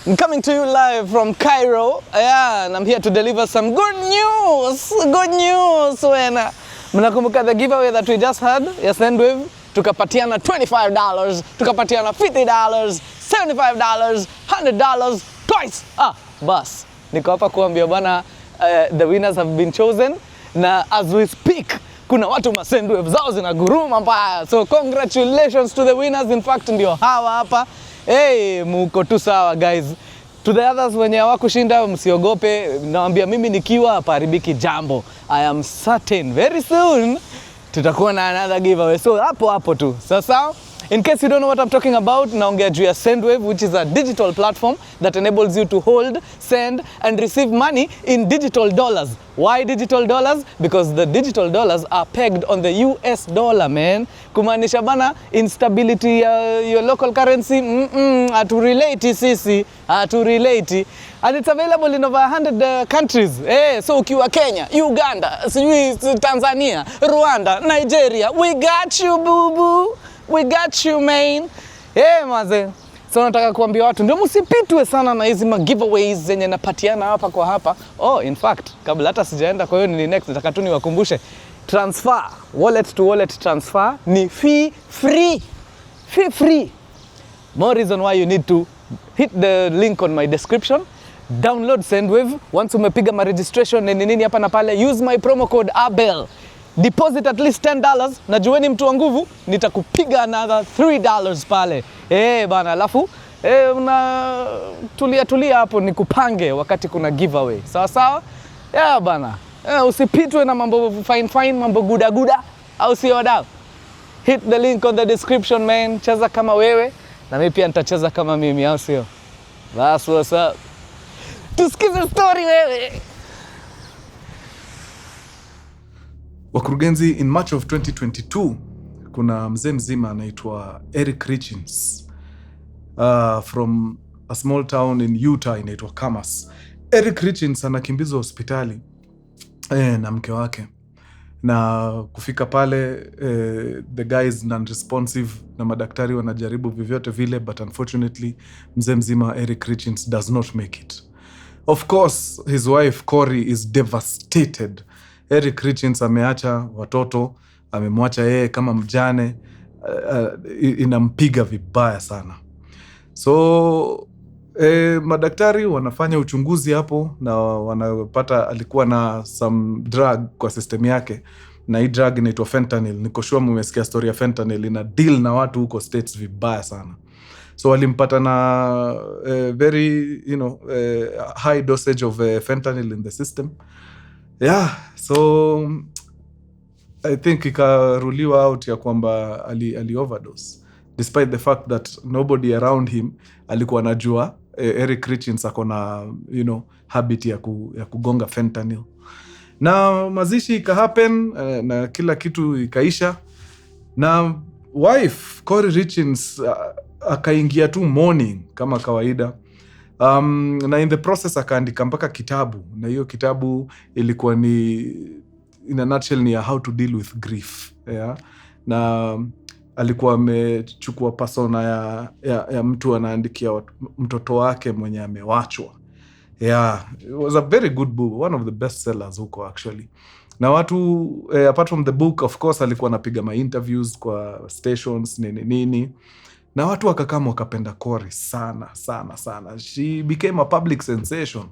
I'm coming to you live from Cairo. Yeah, and I'm here to deliver some good news. Good news. When mnakumbuka the giveaway that we just had, ya Sendwave, tukapatiana $25, tukapatiana $50, $75, $100 twice. Bus. Niko hapa kuambia bwana, the winners have been chosen. Na as we speak, kuna watu masendwave zao zinaguruma mbaya. So congratulations to the winners. In fact, ndio hawa hapa. Hey, muko tu sawa guys. To the others wenye hawakushinda, msiogope. Naambia mimi nikiwa haparibiki jambo. I am certain very soon tutakuwa na another giveaway. So hapo tu. Sasa, in case you don't know what I'm talking about, naongea juu ya Sendwave, which is a digital platform that enables you to hold, send and receive money in digital dollars. Why digital dollars? Because the digital dollars are pegged on the US dollar, man. Kumaanisha bana, instability your local currency, hatu relate sisi, hatu relate. And it's available in over 100 countries. So ukiwa Kenya, Uganda, Tanzania, Rwanda, Nigeria, we got you, boo-boo. We got you, man. Maze. So nataka kuambia watu ndio msipitwe sana na hizi giveaways zenye napatiana hapa kwa hapa. In fact, kabla hata sijaenda kwa hiyo ni next nataka tu niwakumbushe, transfer, wallet to wallet transfer ni fee free. Fee free. More reason why you need to hit the link on my description. Download Sendwave. Once umepiga ma registration nini hapa na pale, use my promo code Abel. Deposit at least $10. Na jueni mtu wa nguvu, nitakupiga another $3 pale. Bana, alafu una tulia hapo nikupange wakati kuna giveaway. Sawa? Bana. Usipitwe na mambo fine, mambo guda. Au sio wadau? Hit the link on the description, man. Cheza kama wewe na mimi pia nitacheza kama mimi, au sio? That's what's up. Tusikize story wewe. Wakurugenzi, in March of 2022, kuna mzee mzima anaitwa Eric Richins from a small town in Utah inaitwa Kamas. Eric Richins anakimbizwa hospitali na mke wake. Na kufika pale, the guy is non-responsive na madaktari wanajaribu vyovyote vile, but unfortunately, mzee mzima Eric Richins does not make it. Of course, his wife Corey is devastated. Eric Richins ameacha watoto, amemwacha yeye kama mjane, inampiga vibaya sana. So, madaktari wanafanya uchunguzi hapo na wanapata alikuwa na some drug kwa system yake. Na hii drug inaitwa fentanyl. Niko sure mmesikia story ya fentanyl, ina deal na watu huko States vibaya sana. So walimpata na very, high dosage of fentanyl in the system. So I think ikaruliwa out ya kwamba ali overdose. Despite the fact that nobody around him alikuwa anajua Eric Richins ako na, habit ya kugonga fentanyl. Na mazishi ika-happen na kila kitu ikaisha. Na wife, Corey Richins, akaingia tu mourning kama kawaida. Na in the process akaandika mpaka kitabu, na hiyo kitabu ilikuwa ni, in a nutshell, ni how to deal with grief. Na alikuwa amechukua persona ya mtu anaandikia mtoto wake mwenye amewachwa. It was a very good book, one of the best sellers huko actually. Na watu, apart from the book, of course, alikuwa anapiga ma interviews kwa stations nini. Na watu wakapenda Corey sana. She became a public sensation.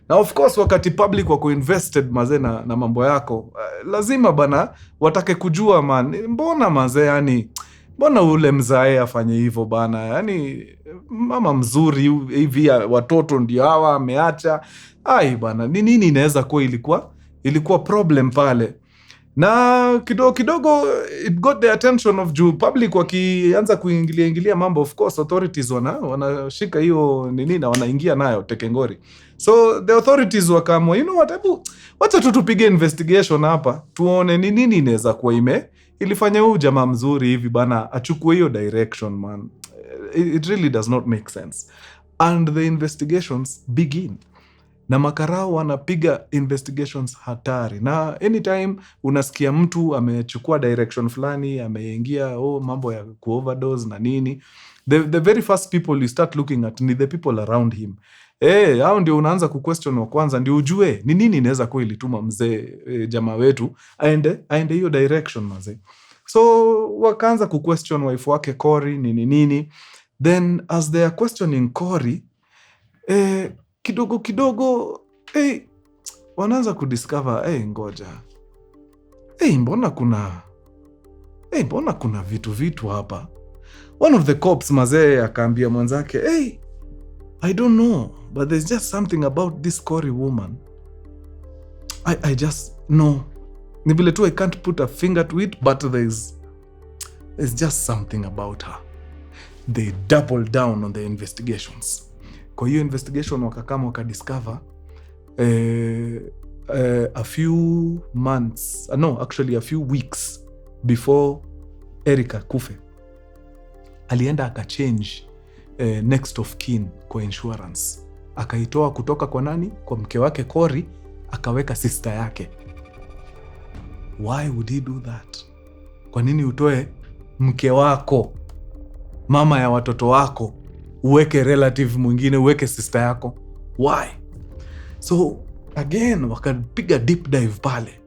Na of course, wakati public wako invested mazee na mambo yako, lazima bana watake kujua, man, mbona mazee, yani mbona ule mzae afanye hivyo bana, yani mama mzuri hivi, watoto ndio hawa ameacha. Bana, ni nini inaweza kuwa ilikuwa problem pale. Na kidogo it got the attention of public. Wakianza kuingilia mambo, of course authorities wanashika hiyo nini na wanaingia nayo tekengori. So the authorities wakaamua, wacha tutupige investigation hapa tuone ni nini inaweza kuwa ilifanya huyu jamaa mzuri hivi bana achukue hiyo direction, man. It really does not make sense. And the investigations begin. na makarao wanapiga investigations hatari, na anytime unasikia mtu amechukua direction fulani, ameingia mambo ya overdose na nini, the very first people you start looking at ni the people around him. Hao ndio unaanza kuquestion wa kwanza, ndio ujue ni nini inaweza kuwa ilituma mzee jamaa wetu aende hiyo direction mzee. So wakaanza kuquestion wife wake Cory nini. Then as they are questioning Cory, kidogo wanaanza kudiscover ngoja, mbona kuna vitu hapa. One of the cops mazee akaambia mwanzake, I don't know, but there's just something about this Cory woman. I just know. Ni vile tu I can't put a finger to it, but there's just something about her. They doubled down on the investigations. Kwa hiyo investigation wakadiscover a few weeks before Erica kufe, alienda akachange next of kin kwa insurance. Akaitoa kutoka kwa nani? Kwa mke wake Cory, akaweka sister yake. Why would he do that? Kwa nini utoe mke wako, mama ya watoto wako, uweke relative mwingine, uweke sister yako? Why? So again wakapiga deep dive pale,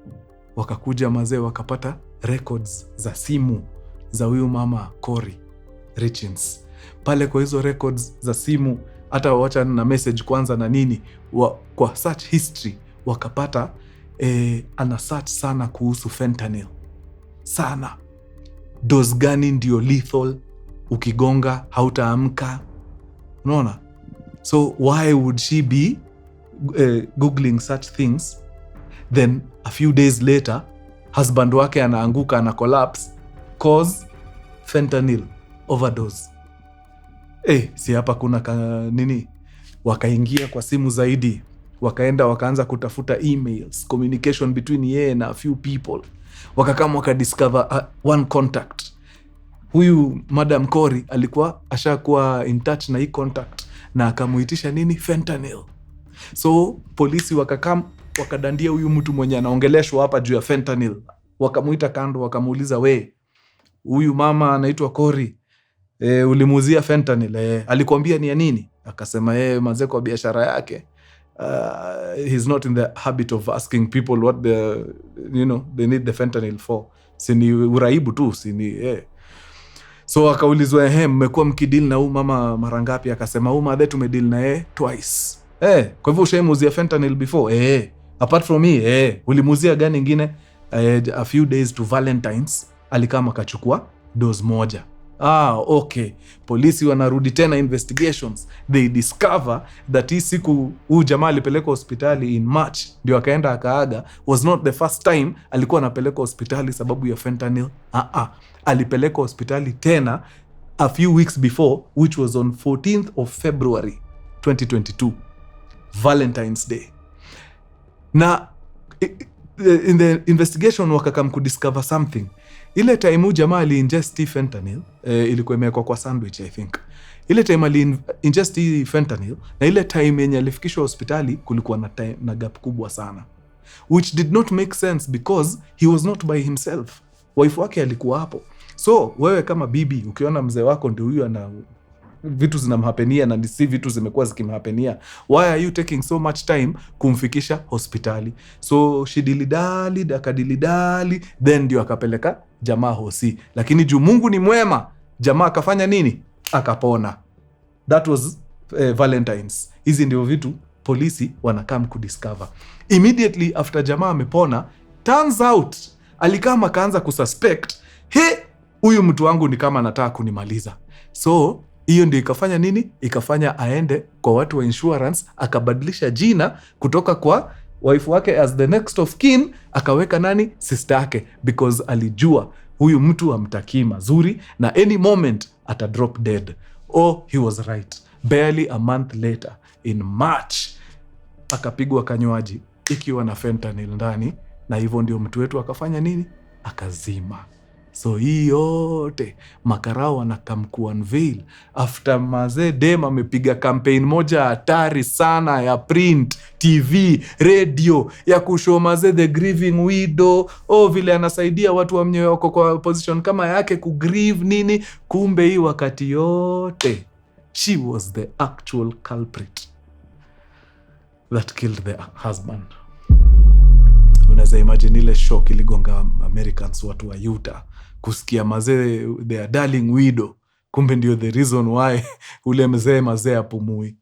wakakuja mazee, wakapata records za simu za huyu mama Cory Richins. Pale kwa hizo records za simu, hata wacha na message kwanza na nini, kwa search history wakapata ana search sana kuhusu fentanyl sana. Dose gani ndio lethal, ukigonga hautaamka, unaona? So why would she be googling such things? Then a few days later husband wake anaanguka, ana collapse, cause fentanyl overdose. Si hapa kuna nini? Wakaingia kwa simu zaidi, wakaanza kutafuta emails, communication between yeye na a few people. Wakadiscover one contact. Huyu Madam Cory alikuwa ashakuwa in touch na hii contact, na akamuitisha nini? Fentanyl. So polisi wakadandia huyu mtu mwenye anaongeleshwa hapa juu ya fentanyl, wakamuita kando, wakamuuliza, we, huyu mama anaitwa Cory, ulimuuzia fentanyl, alikwambia ni ya nini? Akasema mazee, kwa biashara yake he's not in the habit of asking people what they need the fentanyl for. Sini uraibu tu, sini So akaulizwa, mmekuwa mkideal na huyu mama mara ngapi? Akasema, huyu madhe tumedeal na yeye twice. Kwa hivyo ushaimuzia fentanyl before? Apart from me, ulimuzia gani ingine? A few days to Valentine's alikama akachukua dose moja. Okay. Polisi wanarudi tena investigations. They discover that hii siku huyu jamaa alipelekwa hospitali in March, ndio akaenda akaaga, was not the first time alikuwa anapelekwa hospitali sababu ya fentanyl. Alipelekwa hospitali tena a few weeks before, which was on 14th of February 2022, Valentine's Day. Na in the investigation wakakam kudiscover something. Ile time jamaa ali-ingest fentanyl, ilikuwa imewekwa kwa sandwich I think. Ile time ali-ingest fentanyl na ile time yenye alifikishwa hospitali kulikuwa na gap kubwa sana, which did not make sense because he was not by himself. Wife wake alikuwa hapo. So wewe kama bibi ukiona mzee wako ndio huyu ana vitu zinamhapenia na si vitu zimekuwa zikimhapenia, why are you taking so much time kumfikisha hospitali? So she akadilidali, then ndio akapeleka jamaa hosi. Lakini juu Mungu ni mwema, jamaa akafanya nini? Akapona. That was Valentine's. Hizi ndio vitu polisi wanakam kudiscover. Immediately after jamaa amepona, turns out alikama kaanza kususpect, huyu mtu wangu ni kama anataka kunimaliza. So hiyo ndio ikafanya nini? Ikafanya aende kwa watu wa insurance, akabadilisha jina kutoka kwa wife wake as the next of kin, akaweka nani? Sister yake, because alijua huyu mtu hamtakii mazuri na any moment ata drop dead. He was right. Barely a month later in March akapigwa kanywaji ikiwa na fentanyl ndani, na hivyo ndio mtu wetu akafanya nini? Akazima. So hii yote makarao wanakam ku-unveil after mazee dem amepiga campaign moja hatari sana ya print, TV, radio ya kushow mazee the grieving widow, vile anasaidia watu wa mnyewe wako kwa position kama yake kugrieve nini. Kumbe hii wakati yote she was the actual culprit that killed the husband. Unaweza imagine ile shock iligonga Americans, watu wa Utah, kusikia mazee their darling widow, kumbe ndio the reason why ule mazee apumui.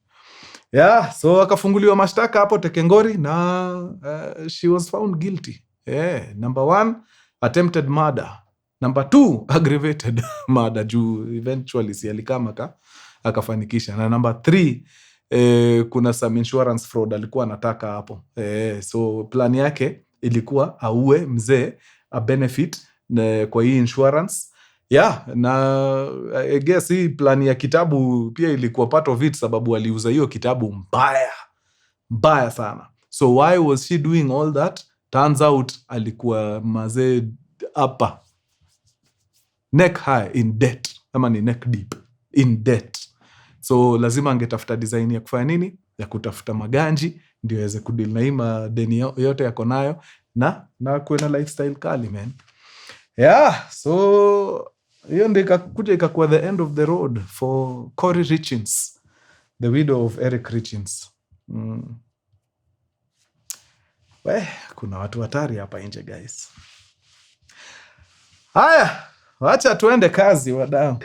Yeah, so akafunguliwa mashtaka hapo Tekengori na she was found guilty. Number 1, attempted murder. Number 2, aggravated murder, juu eventually si alikama akafanikisha. Na number 3, kuna some insurance fraud alikuwa anataka hapo. So plan yake ilikuwa auwe mzee a benefit kwa hii insurance. Na I guess hii plan ya kitabu pia ilikuwa part of it, sababu aliuza hiyo kitabu mbaya sana. So why was she doing all that? Turns out alikuwa mazee hapa neck high in debt, ama ni neck deep in debt. So lazima angetafuta design ya kufanya nini? Ya kutafuta maganji ndio aweze kudeal na hii madeni yote yako nayo na kuwe na lifestyle kali, man. So hiyo ndio ikakuwa the end of the road for Corey Richins, the widow of Eric Richins. Kuna watu hatari hapa nje, guys. Haya, wacha tuende kazi wadau.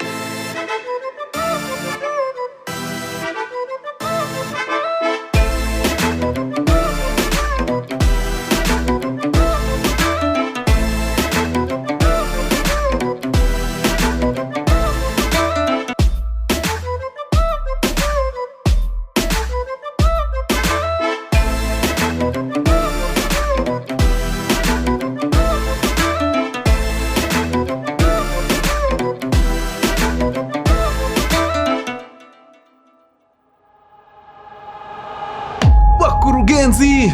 Mkurugenzi,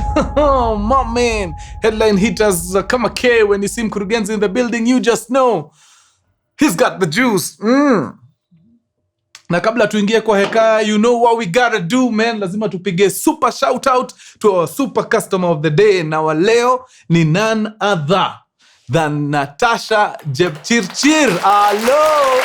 my man. Headline hitters kama K, when you see Mkurugenzi in the building, you just know he's got the juice. Na kabla tuingie kwa hekaya, you know what we gotta do, man. Lazima tupige super shout out to our super customer of the day. Na wa leo ni none other than Natasha Jepchirchir. Hello,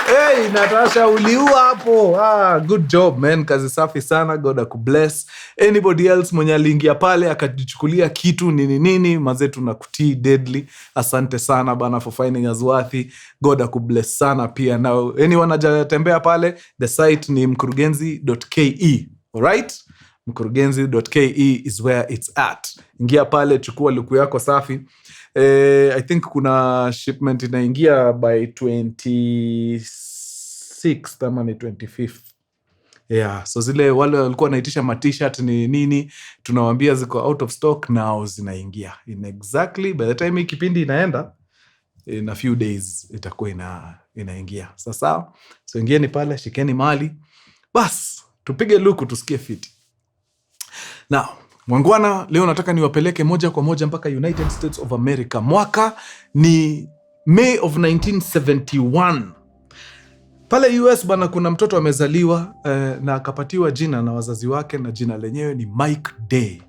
Hey, Natasha, uliua hapo. Good job, man. Kazi safi sana. God akubless. Anybody else mwenye aliingia pale akajichukulia kitu nini mazetu na kutii deadly. Asante sana bana for finding us worthy. God akubless sana pia. Now, anyone ajatembea pale, the site ni mkurugenzi.ke. Alright? Mkurugenzi.ke is where it's at. Ingia pale, chukua luku yako safi. I think kuna shipment inaingia by 26th ama ni 25th. So zile wale walikuwa naitisha ma-t-shirt ni nini, tunawaambia ziko out of stock now, zinaingia in exactly by the time hii kipindi inaenda, in a few days itakuwa inaingia. Sasa so ingieni pale, shikeni mali, bas tupige luku tusikie fiti. Now mwangwana, leo nataka niwapeleke moja kwa moja mpaka United States of America. Mwaka ni May of 1971. Pale US bana, kuna mtoto amezaliwa na akapatiwa jina na wazazi wake, na jina lenyewe ni Mike Day.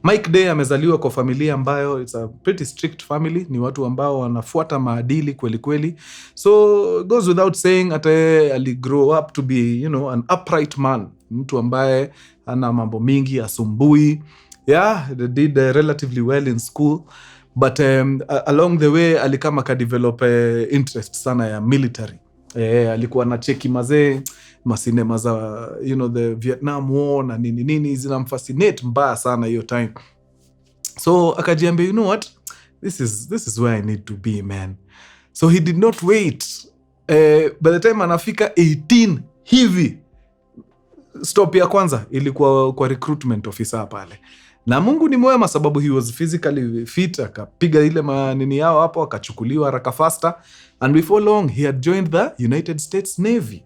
Mike Day amezaliwa kwa familia ambayo it's a pretty strict family, ni watu ambao wanafuata maadili kweli kweli. So goes without saying ata ali grow up to be, an upright man, mtu ambaye ana mambo mingi, asumbui. They did relatively well in school, but along the way alikama ka develop interest sana ya military. Alikuwa na cheki mazee masinema za the Vietnam War na nini zinamfascinate mbaya sana hiyo time. So akajiambia, you know what, this is where I need to be, man. So he did not wait. By the time anafika 18 hivi, stop ya kwanza ilikuwa kwa recruitment officer pale. Na Mungu ni mwema, sababu he was physically fit, akapiga ile manini yao hapo, akachukuliwa haraka faster, and before long he had joined the United States Navy.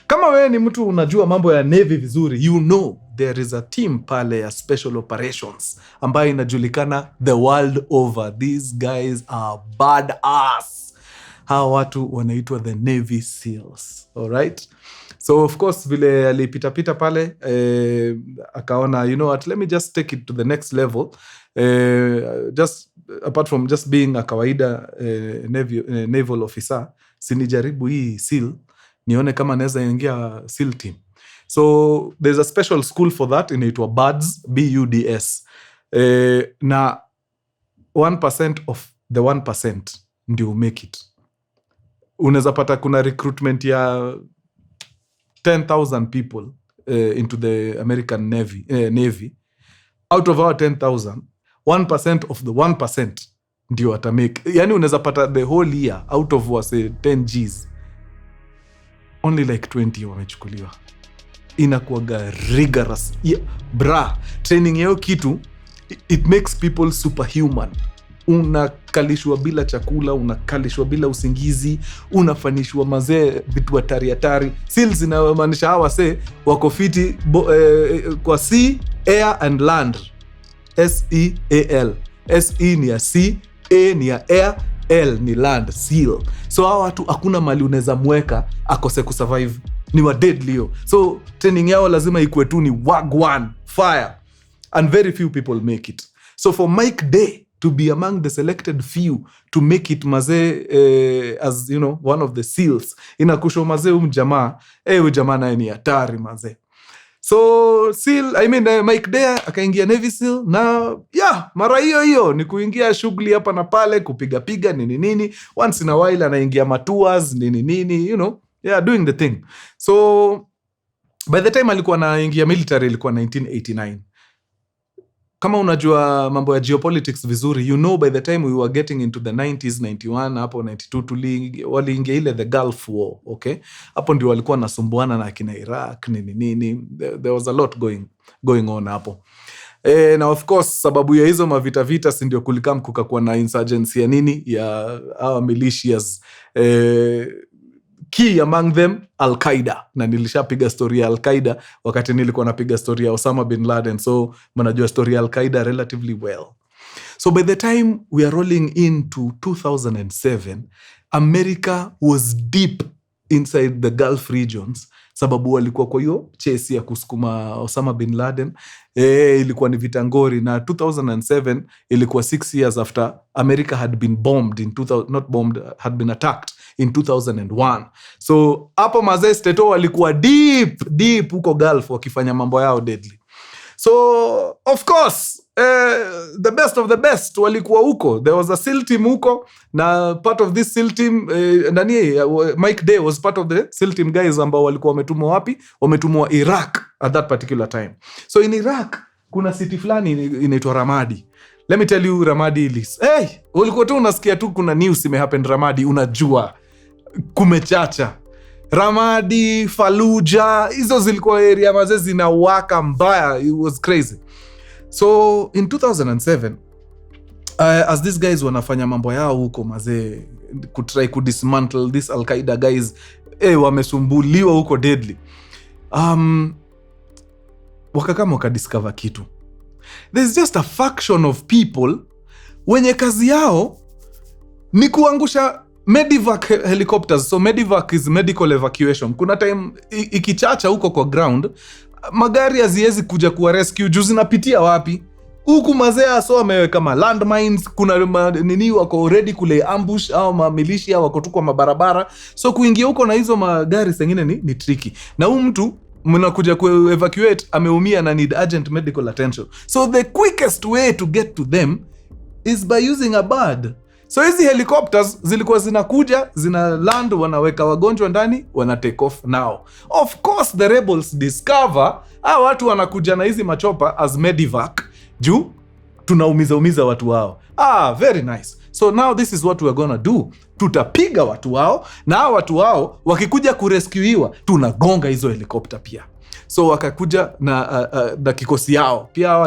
Kama wewe ni mtu unajua mambo ya Navy vizuri, you know there is a team pale ya special operations ambayo inajulikana the world over. These guys are badass. Hawa watu wanaitwa the Navy SEALs. Alright? So of course vile alipita pale akaona, you know what, let me just take it to the next level. Just apart from just being a kawaida naval officer, sinijaribu hii SEAL, nione kama naweza ingia SEAL team. So there's a special school for that, inaitwa BUDS, BUDS. Na 1% of the 1% ndio make it. Unaweza pata kuna recruitment ya 10,000 people into the American Navy. Out of our 10,000, 1% of the 1% ndio atamake. Yani unaweza pata the whole year out of say 10 Gs, only like 20 wamechukuliwa. Inakuwaga rigorous. Yeah, training yao kitu, it makes people superhuman. Unakalishwa bila chakula, unakalishwa bila usingizi, unafanishwa mazee vitu hatari. SEALs inamaanisha hawa wako fiti kwa sea, air and land. SEAL. SE ni ya sea, A ni ya air, L ni land, SEAL. So hawa watu hakuna mali unaweza mweka akose kusurvive. Ni wa deadly. So training yao lazima ikuwe tu ni wagwan, fire. And very few people make it. So for Mike Day to be among the selected few to make it mazee as you know one of the SEALs, inakusho mazee jamaa naye ni hatari mazee. So SEAL, Mike Day akaingia Navy SEAL, na mara hiyo ni kuingia shughuli hapa na pale, kupiga nini once in a while anaingia Mutuas nini, you know, doing the thing. So by the time alikuwa anaingia military ilikuwa 1989. Kama unajua mambo ya geopolitics vizuri, you know by the time we were getting into the 90s, 91 hapo 92 waliingia ile the Gulf War, okay? Hapo ndio walikuwa nasumbuana na kina Iraq nini. There was a lot going on hapo. Na of course sababu ya hizo mavita si ndio kulikam kukakuwa na insurgency ya nini ya our militias, key among them Al-Qaeda. Na nilishapiga story ya Al-Qaeda wakati nilikuwa napiga story ya Osama bin Laden, so mnajua story ya Al-Qaeda relatively well. So by the time we are rolling into 2007, America was deep inside the Gulf regions, sababu walikuwa kwa hiyo chase ya kusukuma Osama bin Laden. Ilikuwa ni vitangori, na 2007 ilikuwa 6 years after America had been bombed had been attacked in 2001. So hapo mazee Stato walikuwa deep huko Gulf wakifanya mambo yao deadly. So of course the best of the best walikuwa huko. There was a SEAL team huko, na part of this SEAL team Mike Day was part of the SEAL team guys ambao walikuwa wametumwa wapi? Wametumwa Iraq at that particular time. So in Iraq kuna city fulani inaitwa Ramadi. Let me tell you Ramadi is. Ulikuwa tu unasikia tu kuna news imehappen Ramadi, unajua kumechacha. Ramadi, Fallujah, hizo zilikuwa area mazee zinawaka mbaya. It was crazy. So in 2007 as these guys wanafanya mambo yao huko mazee kutry kudismantle this Al-Qaeda guys, wamesumbuliwa huko deadly. Wakadiscover kitu. There's just a faction of people wenye kazi yao ni kuangusha Medivac helicopters. So Medivac is medical evacuation. Kuna time ikichacha huko kwa ground, magari haziwezi kuja kuwa rescue juu zinapitia wapi? Huku mazea so ameweka kama landmines, kuna nini wako already kule ambush au militia wako tu kwa mabarabara. So kuingia huko na hizo magari sengine ni tricky. Na huyu mtu mnakuja ku evacuate ameumia na need urgent medical attention. So the quickest way to get to them is by using a bird. So hizi helicopters zilikuwa zinakuja, zina land, wanaweka wagonjwa ndani, wana take off now. Of course the rebels discover watu wanakuja na hizi machopa as medivac juu tunaumiza watu wao. Very nice. So now this is what we are gonna do. Tutapiga watu wao, na watu wao wakikuja kurescueiwa tunagonga hizo helikopta pia. So wakakuja na kikosi yao pia.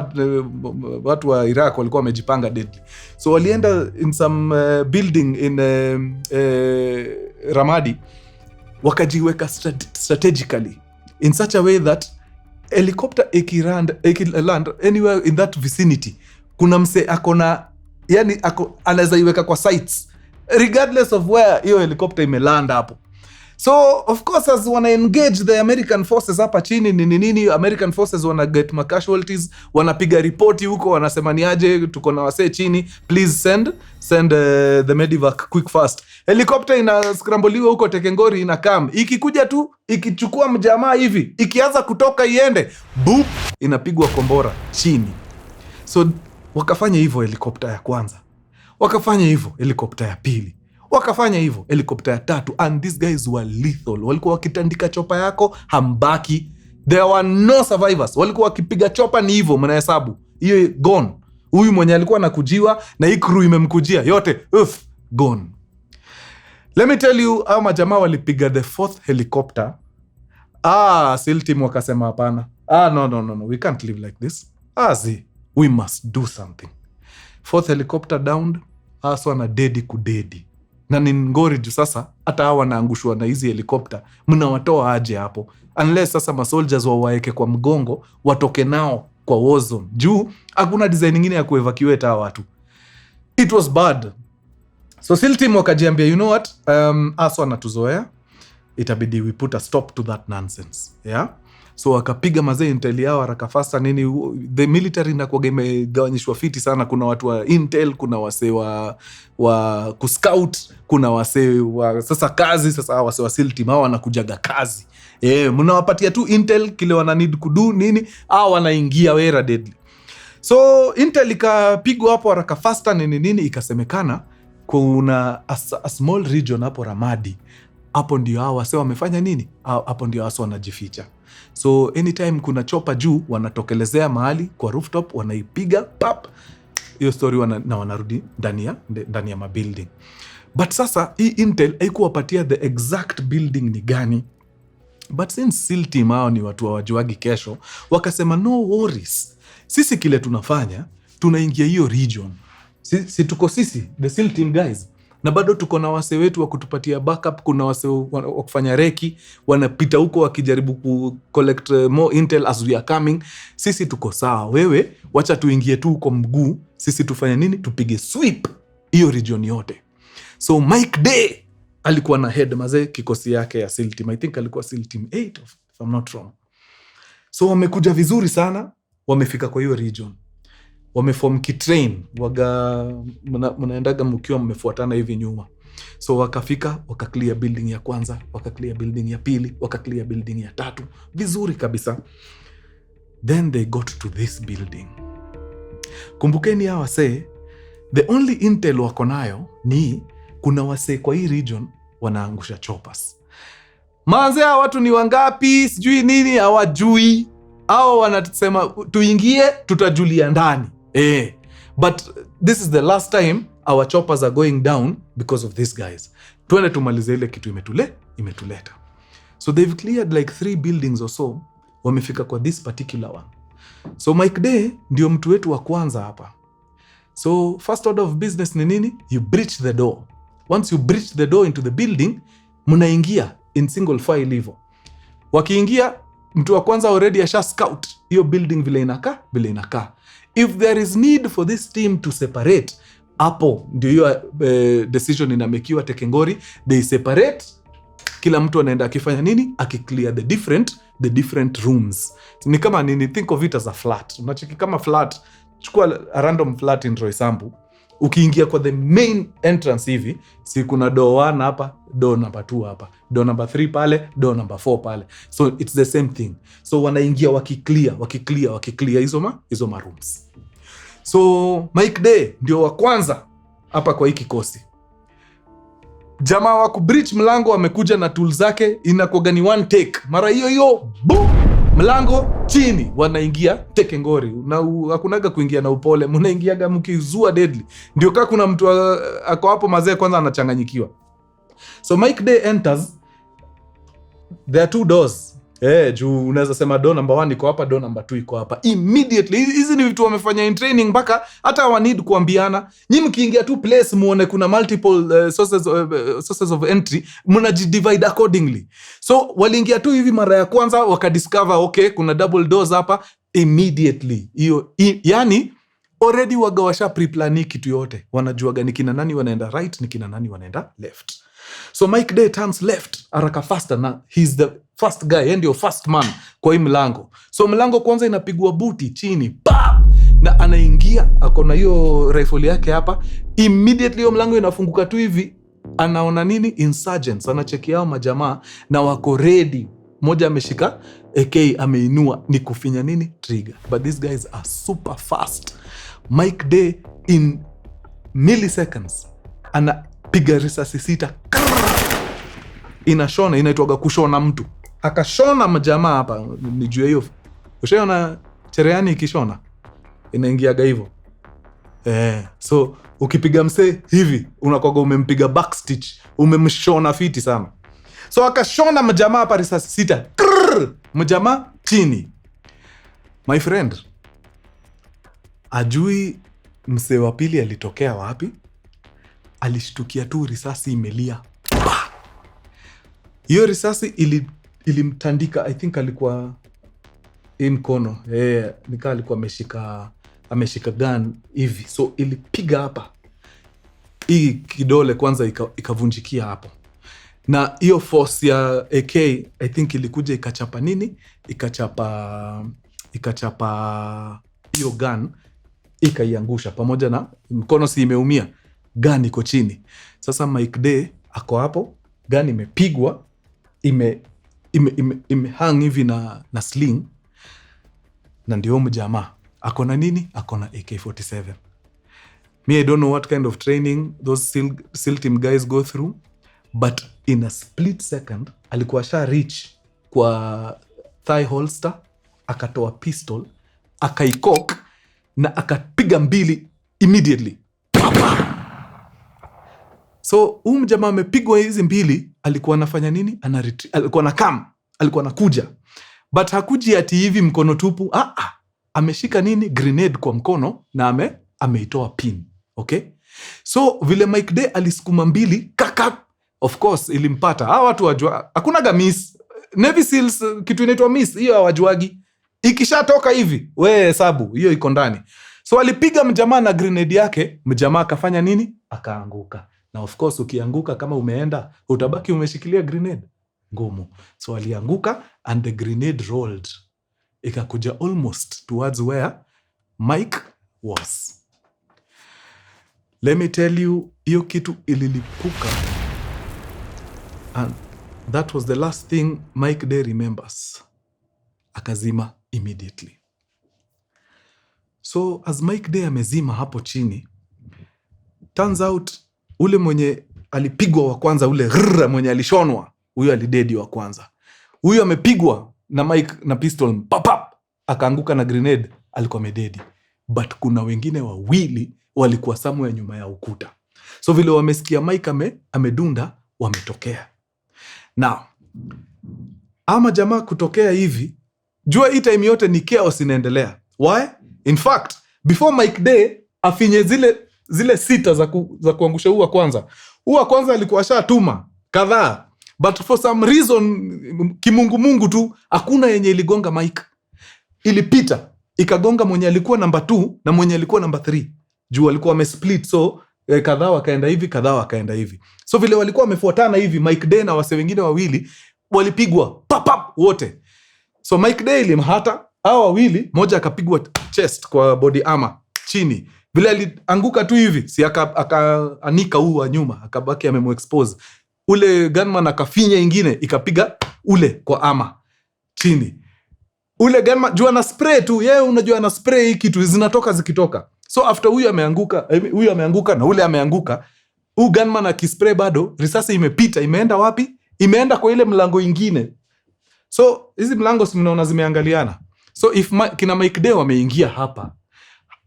Watu wa Iraq walikuwa wamejipanga deadly. So walienda in some building in Ramadi, wakajiweka strategically in such a way that helicopter ikiland anywhere in that vicinity, kuna mse akona, yani anaweza iweka kwa sites regardless of where hiyo helicopter imeland hapo. So of course as wana engage the American forces hapa chini nini, American forces wana get ma casualties, wanapiga ripoti huko, wanasema ni aje, tuko na wasee chini, please send the medevac quick fast. Helicopter ina scrambliwa huko Tekengori, ina come, ikikuja tu ikichukua mjamaa hivi, ikianza kutoka iende boop, inapigwa kombora chini. So wakafanya hivyo helicopter ya kwanza, wakafanya hivyo helicopter ya pili, wakafanya hivyo helicopter ya tatu, and these guys were lethal. Walikuwa wakitandika chopa yako hambaki, there were no survivors. Walikuwa wakipiga chopa ni hivyo, mnahesabu hiyo gone. Huyu mwenye alikuwa anakujiwa na hii crew imemkujia yote, gone. Let me tell you, hao majamaa walipiga the fourth helicopter. SEAL team wakasema hapana. No, we can't live like this. We must do something. Fourth helicopter downed, wana dedi. Na ni ngori juu sasa, hata hawa wanaangushwa na hizi helicopter, mnawatoa aje hapo? Unless sasa masoldiers wawaeke kwa mgongo, watoke nao kwa war zone. Juu, hakuna design nyingine ya kuevacuate hawa watu. It was bad. So SEAL team wakajiambia, you know what? Wanatuzoea, itabidi we put a stop to that nonsense. Yeah? So wakapiga mazee intel yao haraka fasta nini. The military inakuwa imegawanyishwa fiti sana. Kuna watu wa intel, kuna wasee wa kuscout, kuna wasee wa sasa kazi. Sasa wasee wa SEAL team hao wanakujaga kazi. Mnawapatia tu intel kile wana need kudu nini, wanaingia wera deadly. So intel ikapigwa hapo haraka fasta nini, ikasemekana kuna a small region hapo Ramadi. Hapo ndio hao wasee wamefanya nini? Hapo ndio hao wanajificha. So anytime kuna chopa juu, wanatokelezea mahali kwa rooftop, wanaipiga pap, hiyo story wanarudi ndani ya mabuilding. But sasa hii intel haikuwapatia the exact building ni gani. But since SEAL team hao ni watu wajuagi kesho, wakasema no worries, sisi kile tunafanya, tunaingia hiyo region. Si tuko sisi the SEAL team guys, na bado tuko na wase wetu wa kutupatia backup. Kuna wase wa kufanya reki, wanapita huko wakijaribu ku collect more intel as we are coming. Sisi tuko sawa, wewe wacha tuingie tu kwa mguu, sisi tufanye nini, tupige sweep hiyo region yote. So Mike Day alikuwa na head mazee kikosi yake ya SEAL team. I think alikuwa SEAL team 8 if I'm not wrong. So wamekuja vizuri sana, wamefika kwa hiyo region, wameform kitrain, mnaendaga mkiwa mmefuatana hivi nyuma. So wakafika, wakaclear building ya kwanza, wakaclear building ya pili, wakaclear building ya tatu, vizuri kabisa. Then they got to this building. Kumbukeni hawa wasee, the only intel wako nayo ni kuna wasee kwa hii region wanaangusha choppers. Manze hawa watu ni wangapi, sijui nini, hawajui. Hao wanasema tuingie, tutajulia ndani. But this is the last time our choppers are going down because of these guys. Tuende tumalize ile kitu imetuleta. So they've cleared like 3 buildings or so, wamefika kwa this particular one. So Mike Day ndio mtu wetu wa kwanza hapa. So first order of business ni nini? You breach the door. Once you breach the door into the building, mnaingia in single file hivyo. Wakiingia, mtu wa kwanza already asha scout hiyo building vile inakaa. If there is need for this team to separate, hapo ndio hiyo decision inamekiwa Tekengori. They separate, kila mtu anaenda akifanya nini, akiclear the different rooms. Ni kama nini, think of it as a flat. Unacheki kama flat, chukua a random flat in Roysambu, ukiingia kwa the main entrance hivi, si kuna door 1 hapa, door number 2 hapa, door number 3 pale, door number 4 pale. So it's the same thing. So wanaingia wakiclear hizo ma rooms. So Mike Day ndio wa kwanza hapa kwa hii kikosi. Jamaa wa kubreach mlango wamekuja na tools zake, inakuwa ni one take. Mara hiyo boom, mlango chini, wanaingia Tekengori. Na hakunaga kuingia na upole, mnaingiaga mkizua deadly. Ndio kama kuna mtu ako hapo mazee kwanza anachanganyikiwa. So Mike Day enters, there are 2 doors. Juu unaweza sema door number 1 iko hapa, door number 2 iko hapa. Immediately, hizi ni vitu wamefanya in training mpaka hata wa need kuambiana. Nyinyi mkiingia tu place muone kuna multiple sources of entry, mnajidivide accordingly. So waliingia tu hivi mara ya kwanza wakadiscover okay kuna double doors hapa immediately. Hiyo yani already washa pre-plan kitu yote. Wanajua gani kina nani wanaenda right, ni kina nani wanaenda left. So Mike Day turns left haraka faster na he's the first guy, ndio first man kwa hii mlango. So mlango kwanza inapigwa buti chini, pam, na anaingia akona hiyo rifle yake hapa. Immediately hiyo mlango inafunguka tu hivi, anaona nini? Insurgents. Anachekia hao majamaa na wako ready. Moja ameshika AK ameinua, ni kufinya nini? Trigger. But these guys are super fast. Mike Day in milliseconds anapiga risasi 6. Inashona, inaitwaga kushona mtu. Akashona majamaa hapa, nijue hiyo. Ushaona cherehani ikishona? Inaingiaga hivyo. So ukipiga msee hivi, unakuwa umempiga backstitch, umemshona fiti sana. So akashona majamaa hapa risasi 6. Majamaa chini. My friend, ajui msee wa pili alitokea wapi? Alishtukia tu risasi imelia. Hiyo risasi ilimtandika. I think alikuwa mkono. Nika alikuwa ameshika gun hivi. So ilipiga hapa. Hii kidole kwanza ikavunjikia hapo. Na hiyo force ya AK I think ilikuja ikachapa nini? Ikachapa hiyo gun, ikaiangusha pamoja na mkono. Si imeumia, gun iko chini. Sasa Mike Day ako hapo, gun imepigwa, imehang hivi na sling, na ndio mjamaa ako na nini? Ako na AK-47. Me, I don't know what kind of training those SEAL team guys go through, but in a split second alikuwa sha reach kwa thigh holster, akatoa pistol, akaikok na akapiga mbili immediately. So mjamaa amepigwa hizi mbili, alikuwa anafanya nini? Alikuwa na kam, alikuwa anakuja, but hakuji ati hivi mkono tupu. Ameshika nini? Grenade kwa mkono na ameitoa pin. Okay, so vile Mike Day alisukuma mbili, kakak, of course ilimpata. Watu wajua hakunaga miss. Navy Seals kitu inaitwa miss, hiyo hawajuagi. Ikishatoka hivi, we hesabu hiyo iko ndani. So alipiga mjamaa na grenade yake, mjamaa akafanya nini? Akaanguka. Na of course ukianguka kama umeenda, utabaki umeshikilia grenade, ngumu. So alianguka and the grenade rolled. Ikakuja almost towards where Mike was. Let me tell you, hiyo kitu ililipuka. And that was the last thing Mike Day remembers. Akazima immediately. So as Mike Day amezima hapo chini, turns out ule mwenye alipigwa wa kwanza, ule mwenye alishonwa, huyo alidedi wa kwanza. Huyo amepigwa na Mike na pistol, papap, akaanguka na grenade, alikuwa amededi. But kuna wengine wawili walikuwa somewhere nyuma ya ukuta. So vile wamesikia Mike amedunda, wametokea. Now, ama jamaa kutokea hivi, jua hii time yote ni chaos inaendelea. Why? In fact, before Mike Day afinye zile sita za kuangusha huwa kwanza alikuwa shatuma kadhaa, but for some reason kimungu tu hakuna yenye iligonga Mike. Ilipita ikagonga mwenye alikuwa number 2 na mwenye alikuwa number 3. Juu walikuwa wamesplit, so kadhaa wakaenda hivi, kadhaa wakaenda hivi. So vile walikuwa wamefuatana hivi, Mike Day na wase wengine wawili walipigwa papap wote. So Mike Day ilimhata hao wawili, moja akapigwa chest kwa body armor chini. Vile alianguka tu hivi, si akaanika huu wa nyuma, akabaki amemexpose. Ule gunman akafinya ingine, ikapiga ule kwa armor chini. Ule gunman jua na spray tu, yeye unajua na spray hii kitu zinatoka zikitoka. So after huyu ameanguka na ule ameanguka, huyu gunman akispray bado risasi imepita, imeenda wapi? Imeenda kwa ile mlango ingine. So hizi mlango si mnaona zimeangaliana. So if kina Mike Day wameingia hapa,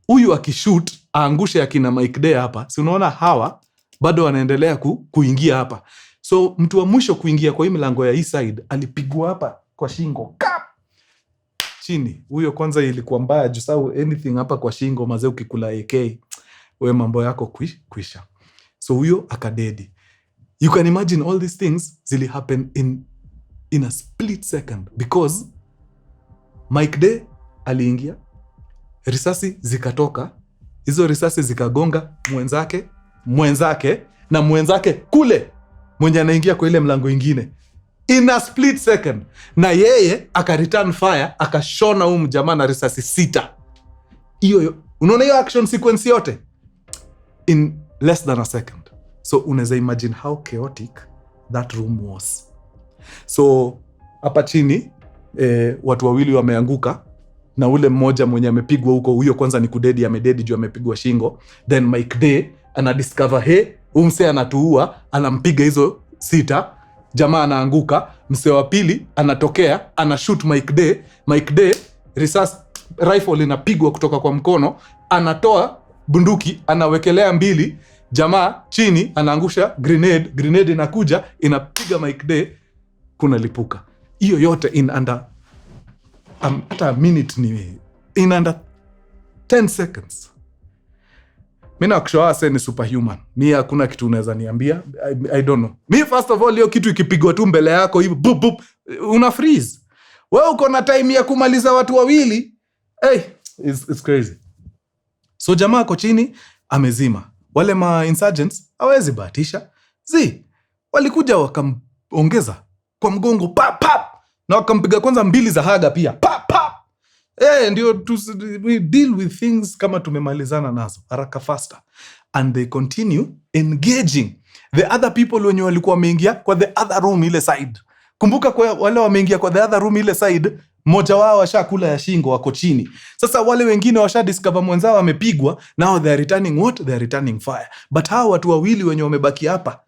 huyu akishoot aangushe akina Mike Day hapa, si unaona hawa bado wanaendelea kuingia hapa. So mtu wa mwisho kuingia kwa hii mlango ya hii side alipigwa hapa kwa shingo. Kap! Chini. Huyo kwanza ilikuwa mbaya juu sababu anything hapa kwa shingo mazee ukikula AK we mambo yako kwisha. So huyo akadedi. You can imagine all these things zili happen in a split second because Mike Day aliingia, risasi zikatoka, hizo risasi zikagonga mwenzake kule mwenye anaingia kwa ile mlango ingine in a split second, na yeye aka return fire akashona huyu mjamaa na risasi 6. Hiyo unaona hiyo action sequence yote in less than a second. So unaweza imagine how chaotic that room was. So hapa chini watu wawili wameanguka na ule mmoja mwenye amepigwa huko, huyo kwanza ni kudedi, amededi juu amepigwa shingo. Then Mike Day anadiscover umse anatuua, anampiga hizo 6, jamaa anaanguka. Mse wa pili anatokea, anashoot Mike Day risasi rifle inapigwa kutoka kwa mkono, anatoa bunduki anawekelea 2, jamaa chini anaangusha grenade inakuja inapiga Mike Day, kuna lipuka. Hiyo yote in under hata a minute ni in under 10 seconds. Mimi nakushauri ni superhuman. Mimi hakuna kitu unaweza niambia. I don't know. Mimi first of all hiyo kitu ikipigwa tu mbele yako hivi bup bup una freeze. Wewe uko na time ya kumaliza watu wawili. Hey, it's crazy. So jamaa ako chini amezima. Wale ma insurgents hawezi bahatisha. Walikuja wakaongeza kwa mgongo pap pap na wakampiga kwanza 2 za haga pia pap pap. Ndio we deal with things kama tumemalizana nazo haraka faster, and they continue engaging the other people wenye walikuwa wameingia kwa the other room ile side. Kumbuka kwa wale wameingia kwa the other room ile side, mmoja wao washakula ya shingo wako chini. Sasa wale wengine washa discover mwenzao amepigwa, now they are returning what? They are returning fire. But hao watu wawili wenye wamebaki hapa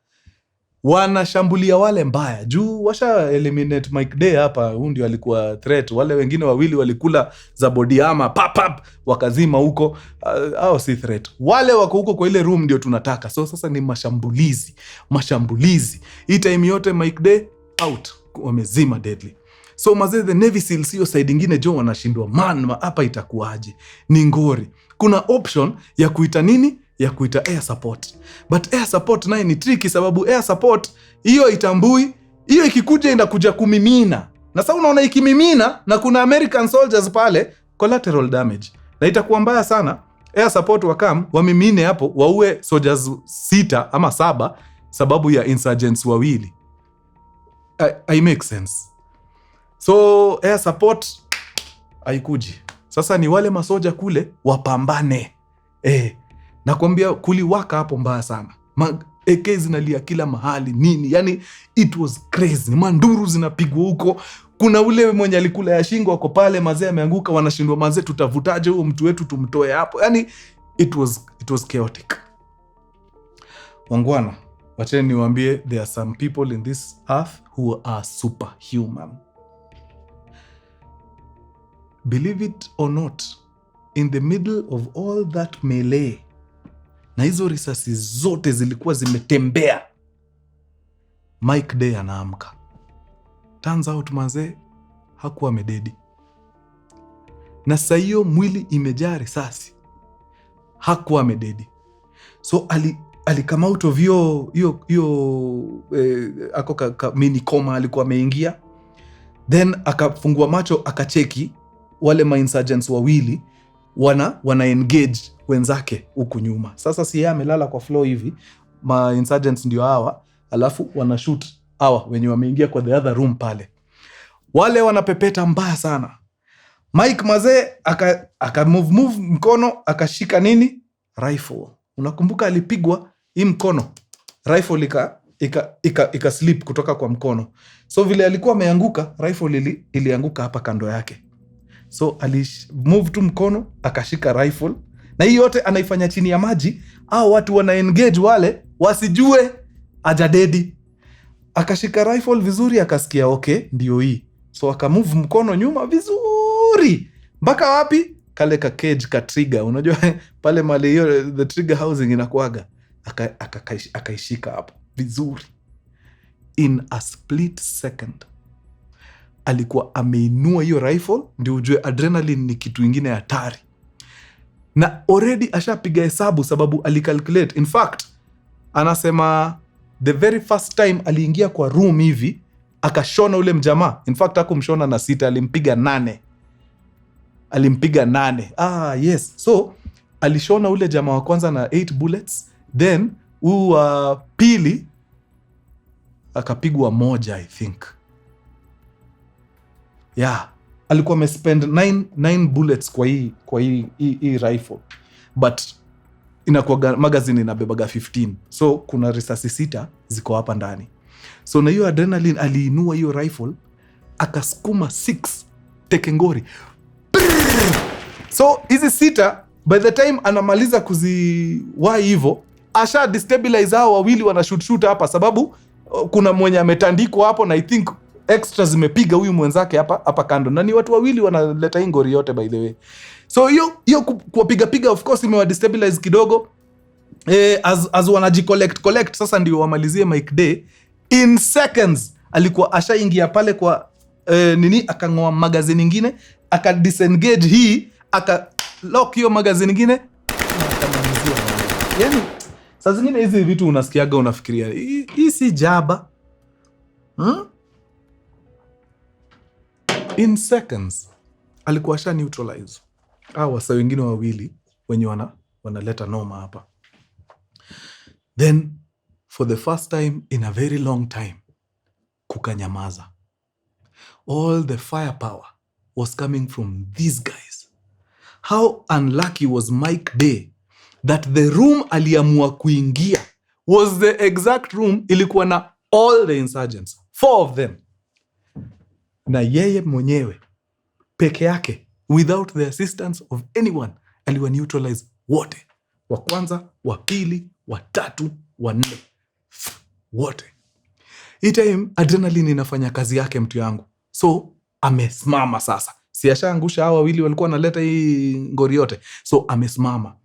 wanashambulia wale mbaya juu washa eliminate Mike Day hapa. Huyu ndio alikuwa threat. Wale wengine wawili walikula za body armor pap wakazima huko. Hao si threat. Wale wako huko kwa ile room ndio tunataka. So sasa ni mashambulizi. Hii time yote Mike Day out, wamezima deadly. So mazee the Navy SEALs hiyo side ingine jo wanashindwa, man hapa itakuaje? Ni ngori. Kuna option ya kuita nini? Ya kuita air support. But air support naye ni tricky sababu air support hiyo itambui, hiyo ikikuja inakuja kumimina. Na sasa unaona ikimimina na kuna American soldiers pale, collateral damage. Na itakuwa mbaya sana. Air support wamimine hapo waue soldiers 6 ama 7 sababu ya insurgents wawili. I make sense. So air support haikuji. Sasa ni wale masoja kule wapambane. Nakwambia kuliwaka hapo mbaya sana. AK zinalia kila mahali nini. Yani it was crazy. Manduru zinapigwa huko. Kuna ule mwenye alikula ya shingo wako pale, mazee ameanguka, wanashindwa mazee tutavutaje huyo mtu wetu tumtoe hapo. Yani it was chaotic. Wangwana, wacheni niwaambie, there are some people in this earth who are superhuman. Believe it or not, in the middle of all that melee, na hizo risasi zote zilikuwa zimetembea, Mike Day anaamka. Turns out mazee hakuwa amededi. Na sasa hiyo mwili imejaa risasi, hakuwa amededi. So alikama out of ako mini coma alikuwa ameingia. Then akafungua macho akacheki wale ma insurgents wawili wana engage wenzake huku nyuma. Sasa si yeye amelala kwa floor hivi, ma insurgents ndio hawa, alafu wana shoot hawa wenye wameingia kwa the other room pale. Wale wanapepeta mbaya sana. Mike mazee aka move mkono, akashika nini? Rifle. Unakumbuka alipigwa hii mkono. Rifle ika slip kutoka kwa mkono. So vile alikuwa ameanguka, rifle ilianguka hapa kando yake. So move tu mkono, akashika rifle. Na hii yote anaifanya chini ya maji, au watu wana engage wale wasijue ajadedi. Akashika rifle vizuri, akasikia okay ndio hii. So akamove mkono nyuma vizuri. Mpaka wapi? Kale ka cage ka trigger. Unajua pale mali hiyo the trigger housing inakuaga. Akaishika hapo vizuri. In a split second. alikuwa ameinua hiyo rifle, ndio ujue adrenaline ni kitu ingine hatari. Na already ashapiga hesabu sababu alicalculate. In fact, anasema the very first time aliingia kwa room hivi, akashona ule mjamaa. In fact, hakumshona na 6, alimpiga 8. Alimpiga 8. Yes. So, alishona ule jamaa wa kwanza na 8 bullets. Then, pili, akapigwa 1, I think. Yeah. Alikuwa amespend 9 bullets kwa hii rifle. But inakuwa magazine inabebaga 15. So kuna risasi 6 ziko hapa ndani. So na hiyo adrenaline aliinua hiyo rifle, akasukuma 6 tekengori. So hizi 6 by the time anamaliza kuziwai hivyo, asha destabilize hao wawili wana shoot hapa, sababu kuna mwenye ametandikwa hapo na I think extra zimepiga huyu mwenzake hapa kando. Na ni watu wawili wanaleta hii ngori yote by the way. So hiyo kuwapiga of course imewa destabilize kidogo. As wanaji-collect sasa ndio wamalizie Mike Day. In seconds alikuwa ashaingia pale kwa akang'oa magazine nyingine, aka disengage hii, aka lock hiyo magazine nyingine, akamalizia. Yani saa zingine hizi vitu unasikiaga unafikiria hii si jaba. In seconds alikuwa asha neutralize wasa wengine wawili wenye wanaleta noma hapa. Then for the first time in a very long time, kukanyamaza. All the firepower was coming from these guys. How unlucky was Mike Day that the room aliamua kuingia was the exact room ilikuwa na all the insurgents, 4 of them. Na yeye mwenyewe peke yake, without the assistance of anyone, aliwa neutralize wote. Wa kwanza, wa pili, wa tatu, wa 4. Wote. Hii time adrenaline inafanya kazi yake mtu yangu. So amesimama sasa. Si ashaangusha hao wawili walikuwa wanaleta hii ngori yote. So amesimama.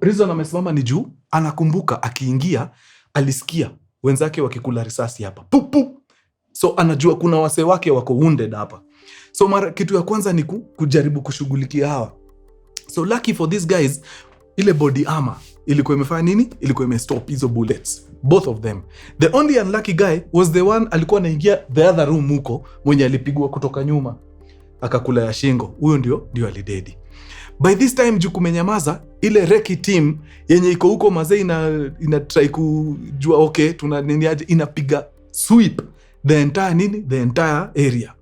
Reason amesimama ni juu anakumbuka akiingia alisikia wenzake wakikula risasi hapa. Pup pup. So anajua kuna wase wake wako wounded hapa. So kitu ya kwanza ni kujaribu kushughulikia hawa. So lucky for these guys, ile body armor ilikuwa imefanya nini? Ilikuwa imestop hizo bullets. Both of them. The only unlucky guy was the one alikuwa anaingia the other room huko, mwenye alipigwa kutoka nyuma akakula ya shingo. Huyo ndio alidedi. By this time juu kumenyamaza, ile reki team yenye iko huko mazee ina try kujua okay tuna nini aje, inapiga sweep the entire area.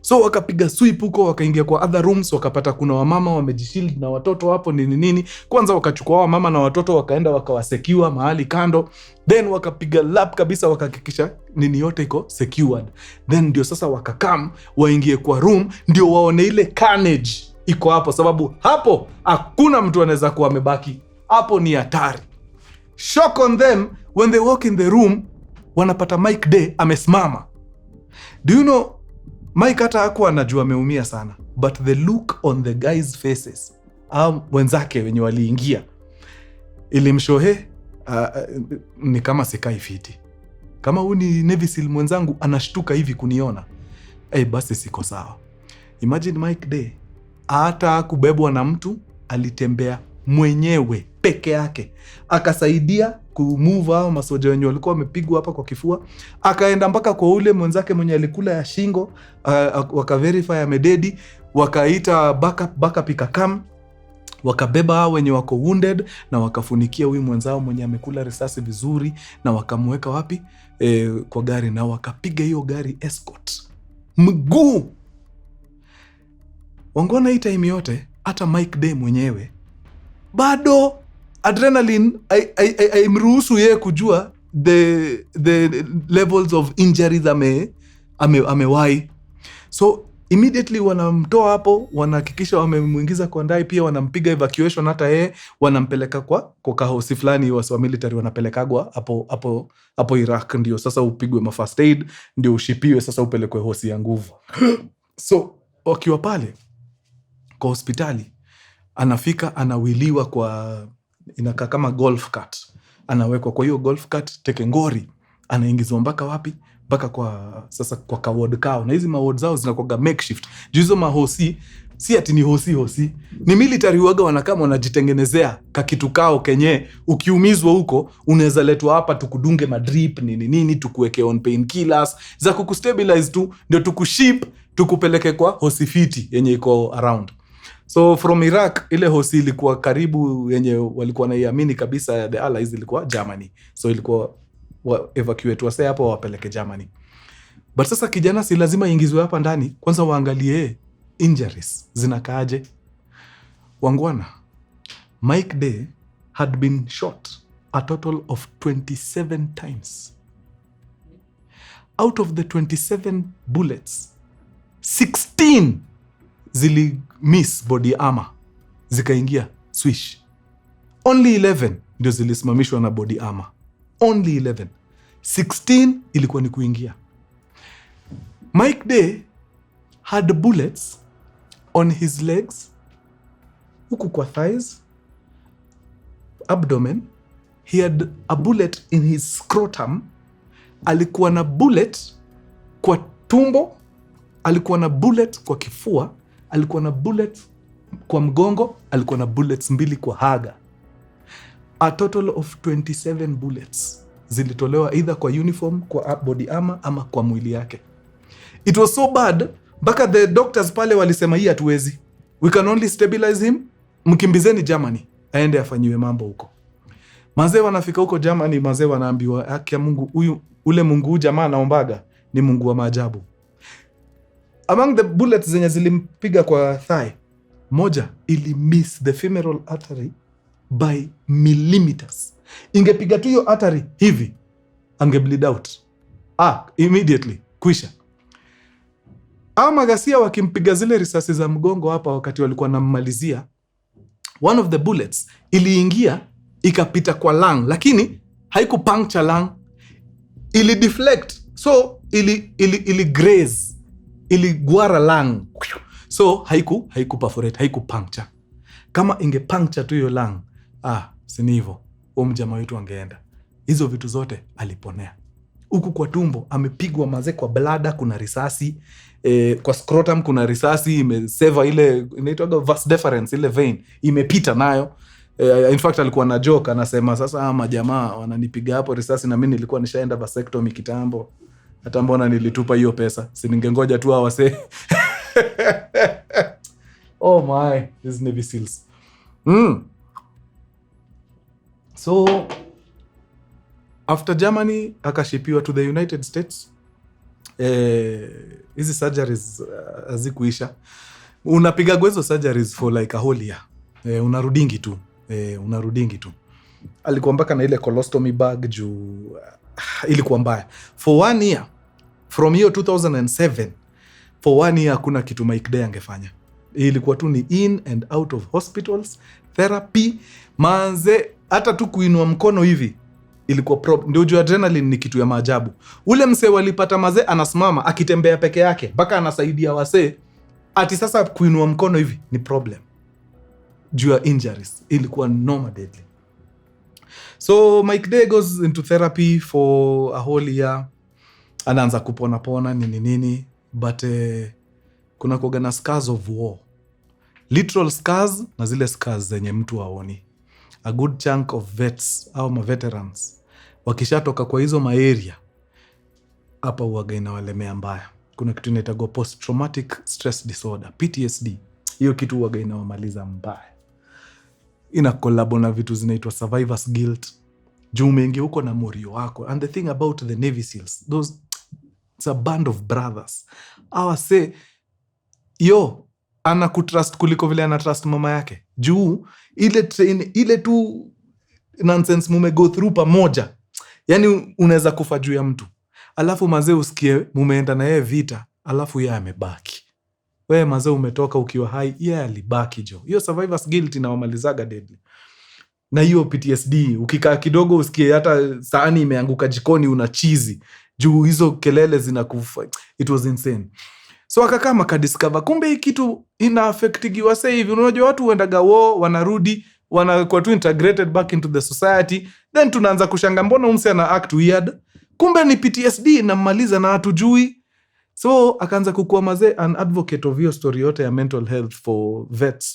So wakapiga sweep huko, wakaingia kwa other rooms, wakapata kuna wamama wamejishield na watoto hapo nini. Kwanza wakachukua wamama na watoto wakaenda wakawasecure mahali kando. Then wakapiga lap kabisa, wakahakikisha nini yote iko secured. Then ndio sasa wakakam waingie kwa room, ndio waone ile carnage iko hapo, sababu hapo hakuna mtu anaweza kuwa amebaki. Hapo ni hatari. Shock on them when they walk in the room, wanapata Mike Day amesimama. Do you know, Mike hata hakuwa anajua ameumia sana, but the look on the guys faces, wenzake wenye waliingia, ilimshohe ni kama sikai fiti. Kama huyu ni Navy SEAL mwenzangu anashtuka hivi kuniona, basi siko sawa. Imagine Mike Day hata kubebwa na mtu, alitembea mwenyewe peke yake, akasaidia kumove hao masoja wenye walikuwa wamepigwa hapa kwa kifua, akaenda mpaka kwa ule mwenzake mwenye alikula ya shingo, wakaverify amededi, wakaita backup ikakam, wakabeba hao wenye wako wounded na wakafunikia huyu mwenzao mwenye amekula risasi vizuri, na wakamweka wapi? Kwa gari, na wakapiga hiyo gari escort mguu. Wangona hii time yote hata Mike Day mwenyewe bado adrenaline imruhusu yeye kujua the levels of injuries amewai. So immediately wanamtoa hapo, wanahakikisha wamemuingiza kwa ndani, pia wanampiga evacuation hata yeye, wanampeleka kwa kahosi fulani wa military wanapelekagwa hapo Iraq, ndio sasa upigwe ma first aid, ndio ushipiwe sasa upelekwe hosi ya nguvu. So wakiwa pale kwa hospitali, anafika anawiliwa kwa inakaa kama golf cart, anawekwa kwa hiyo golf cart tekengori, anaingizwa mpaka wapi? mpaka kwa sasa kwa kaward kao, na hizi maward zao zinakuwa makeshift. Hizo mahosi si ati ni hosi ni military waga wanakama wanajitengenezea kakitu kao kenye ukiumizwa huko unaweza letwa hapa tukudunge madrip nini tukuweke on painkillers za kukustabilize tu, ndio tukuship tukupeleke kwa hospitali yenye iko around. So from Iraq ile hosi ilikuwa karibu yenye walikuwa naiamini kabisa the allies ilikuwa Germany, so ilikuwa evacuate wase hapo wapeleke Germany. But sasa kijana si lazima ingizwe hapa ndani, kwanza waangalie injuries zinakaaje. Wangwana, Mike Day had been shot a total of 27 times. Out of the 27 bullets, 16 zili miss body armor, zikaingia swish. Only 11 ndio zilisimamishwa na body armor. Only 11. 16 ilikuwa ni kuingia. Mike Day had bullets on his legs, huku kwa thighs, abdomen. He had a bullet in his scrotum. Alikuwa na bullet kwa tumbo, alikuwa na bullet kwa kifua, alikuwa na bullet kwa mgongo, alikuwa na bullets 2 kwa haga. A total of 27 bullets zilitolewa either kwa uniform, kwa body armor ama kwa mwili yake. It was so bad, mpaka the doctors pale walisema hii hatuwezi. We can only stabilize him. Mkimbizeni Germany aende afanyiwe mambo huko. Mazee wanafika huko Germany, mazee wanaambiwa haki ya Mungu, ule Mungu jamaa anaombaga ni Mungu wa maajabu. Among the bullets zenye zilimpiga kwa thigh, moja ili miss the femoral artery by millimeters. Ingepiga tu hiyo artery hivi, ange bleed out. Immediately, kwisha. Magasia wakimpiga zile risasi za mgongo hapa wakati walikuwa nammalizia, one of the bullets iliingia ikapita kwa lung, lakini haiku puncture lung, ili deflect, so ili graze, ili guara lung, so haiku perforate, haiku puncture. Kama inge puncture tu hiyo lung, sini hivyo jamaa wetu angeenda. Hizo vitu zote aliponea. Huku kwa tumbo amepigwa maze, kwa bladder kuna risasi, kwa scrotum kuna risasi, imeseva ile inaitwa vas deferens, ile vein imepita nayo. In fact alikuwa na joke anasema, sasa majamaa wananipiga hapo risasi na mimi nilikuwa nishaenda vasectomy kitambo, hata mbona nilitupa hiyo pesa, si ningengoja tu awase. Oh my, these Navy SEALs. So after Germany akashipiwa to the United States. Hizi surgeries hazikuisha. Unapiga hizo surgeries for like a whole year. Unarudingi tu. Alikuwa mpaka na ile colostomy bag juu ilikuwa mbaya. For 1 year, from year 2007, for 1 year kuna kitu Mike Day angefanya. Ilikuwa tu ni in and out of hospitals, therapy, manze, hata tu kuinua mkono hivi ilikuwa ndio juu adrenaline ni kitu ya maajabu. Ule msee walipata mazee anasimama akitembea peke yake mpaka anasaidia wasee, ati sasa kuinua mkono hivi ni problem. Juu ya injuries ilikuwa normal deadly. So Mike Day goes into therapy for a whole year. Anaanza kupona nini, but kuna kuogana scars of war. Literal scars na zile scars zenye mtu haoni. A good chunk of vets au veterans wakishatoka kwa hizo maeria hapa uwaga inawalemea mbaya. Kuna kitu inaitwa post traumatic stress disorder, PTSD. Hiyo kitu uwaga inawamaliza mbaya. Ina collab na vitu zinaitwa survivor's guilt. Juu umeingia huko na morio wako. And the thing about the Navy SEALs, it's a band of brothers. Say anakutrust kuliko vile anatrust mama yake. Juu ile tu nonsense mume go through pamoja. Yani unaweza kufa juu ya mtu. Alafu mazee usikie mumeenda na yeye vita, alafu yeye amebaki. Wewe mazee umetoka ukiwa hai, yeye alibaki jo. Hiyo survivor's guilt inawamalizaga deadly. Na hiyo PTSD, ukikaa kidogo usikie hata sahani imeanguka jikoni unachizi. Juu hizo kelele zinakufa. It was insane. So akakaa makadiscover, kumbe hii kitu ina affectigi wase hivi. Unajua watu huendaga war, wanarudi, wanakuwa tu integrated back into the society. Then tunaanza kushanga mbona umse ana act weird. kumbe ni PTSD inammaliza na hatujui. So akaanza kukua mazee an advocate of hiyo story yote ya mental health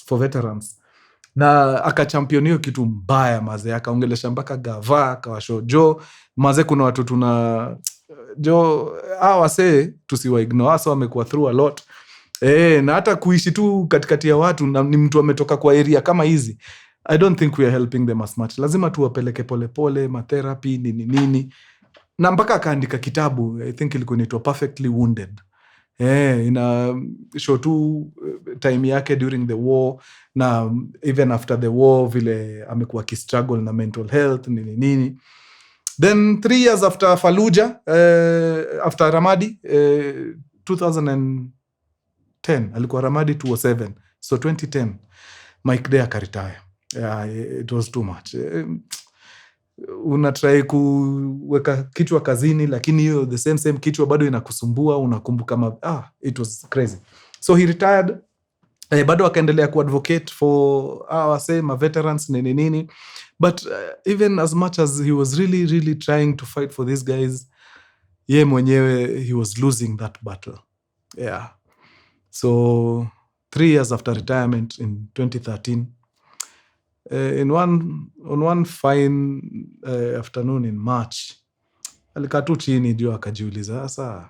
for veterans, na akachampion hiyo kitu mbaya mazee, akaongelesha mpaka gava, akawasho jo mazee, kuna watu tuna jo wase tusiwa ignore, hasa wamekuwa through a lot. Na hata kuishi tu katikati ya watu na ni mtu ametoka kwa area kama hizi, I don't think we are helping them as much. Lazima tuwapeleke polepole, matherapy, nini. Na mpaka akaandika kitabu, I think ilikuwa inaitwa Perfectly Wounded. Ina show tu time yake during the war, na even after the war, vile amekuwa kistruggle na mental health, nini. Then 3 years after Fallujah, after Ramadi, 2010, alikuwa Ramadi 2007. So 2010, Mike Day akaretire. It was too much. Unatrai kuweka kichwa kazini, lakini hiyo the same kichwa bado inakusumbua, unakumbuka it was crazy. So he retired. Bado akaendelea kuadvocate for ma veterans nini. But even as much as he was really trying to fight for these guys, ye mwenyewe he was losing that battle. So 3 years after retirement in 2013, on one fine afternoon in March, alikaa tu chini juu akajiuliza, sasa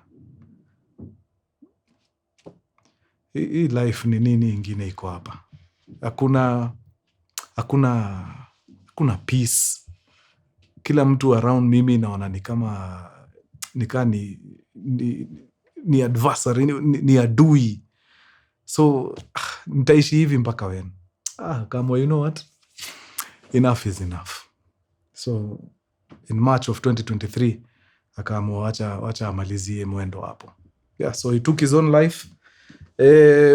hii life ni nini ingine iko hapa? Hakuna peace. Kila mtu around mimi naona ni kama ni adversary, ni adui. So nitaishi hivi mpaka when? Kama you know what? Enough is enough. So in March of 2023 akaamua wacha amalizie mwendo hapo. So he took his own life,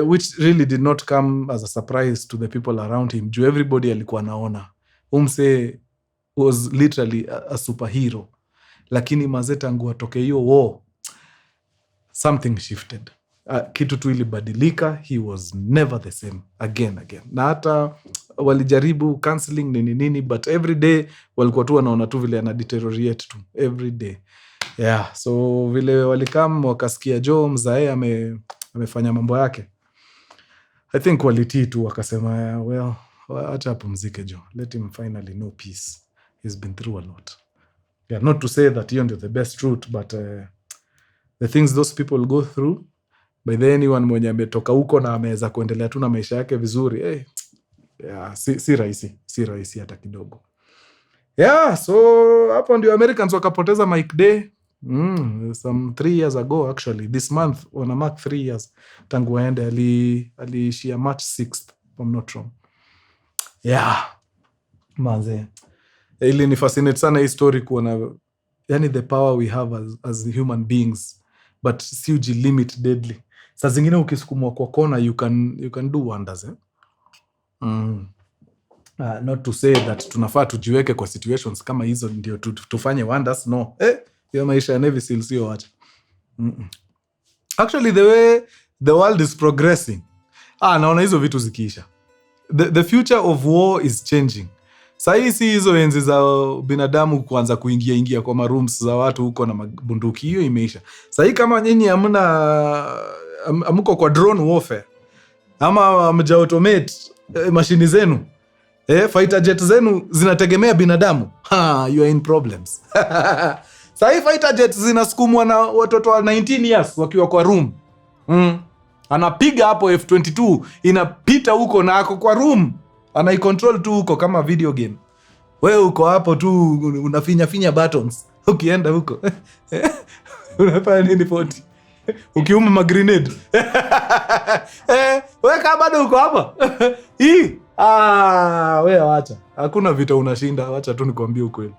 which really did not come as a surprise to the people around him. Everybody alikuwa naona umse was literally a superhero, lakini mazeta tangu atoke hiyo war, something shifted. Kitu tu ilibadilika. He was never the same again. Na hata walijaribu counseling nini, but every day walikuwa tu wanaona tu vile ana deteriorate tu every day. So vile walikam wakasikia jo mzae amefanya mambo yake, I think walitii tu wakasema, well, acha apumzike jo, let him finally know peace. He's been through a lot. Not to say that hiyo ndio the best route, but the things those people go through, by the anyone mwenye ametoka huko na ameweza kuendelea tu na maisha yake vizuri, si rahisi hata kidogo. So hapo ndio Americans wakapoteza Mike Day some 3 years ago. Actually this month wana mark 3 years tangu waende. Aliishia March 6th if I'm not wrong. Manze, ili ni fascinate sana hii story kuona yani the power we have as human beings, but si ujilimit deadly. Saa zingine ukisukumwa kwa kona you can do wonders. Not to say that tunafaa tujiweke kwa situations kama hizo ndio tufanye wonders, no. Hiyo maisha ya Navy SEAL sio wacha. Actually the way the world is progressing, naona hizo vitu zikiisha. The future of war is changing. Sasa si hizo enzi za binadamu kuanza kuingia kwa marooms za watu huko na mabunduki, hiyo imeisha. Sasa kama nyinyi amuko kwa drone warfare ama amja automate mashini zenu, fighter jet zenu zinategemea binadamu, you are in problems. Sasa fighter jets zinasukumwa na watoto wa 19 years wakiwa kwa room. Anapiga hapo F22 inapita huko na ako kwa room, anaicontrol tu huko kama video game. Wewe uko hapo tu unafinya buttons. Ukienda huko unafanya nini 40? Ukiuma magrenade. Wewe kama bado uko hapa. Wewe acha. Hakuna vita unashinda, acha tu nikwambie ukweli.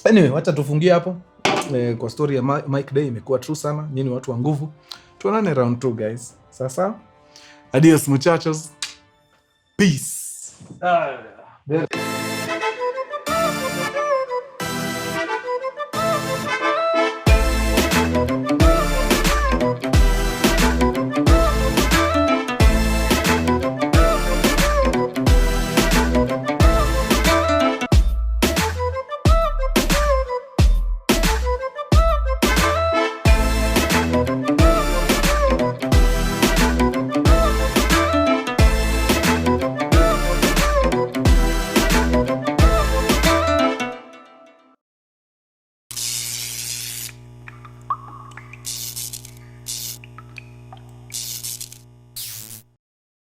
Anyway, wacha tufungie hapo. Kwa story ya Mike Day imekuwa true sana. Nyinyi watu wa nguvu. Tuonane round 2 guys. Sasa adios muchachos. Peace.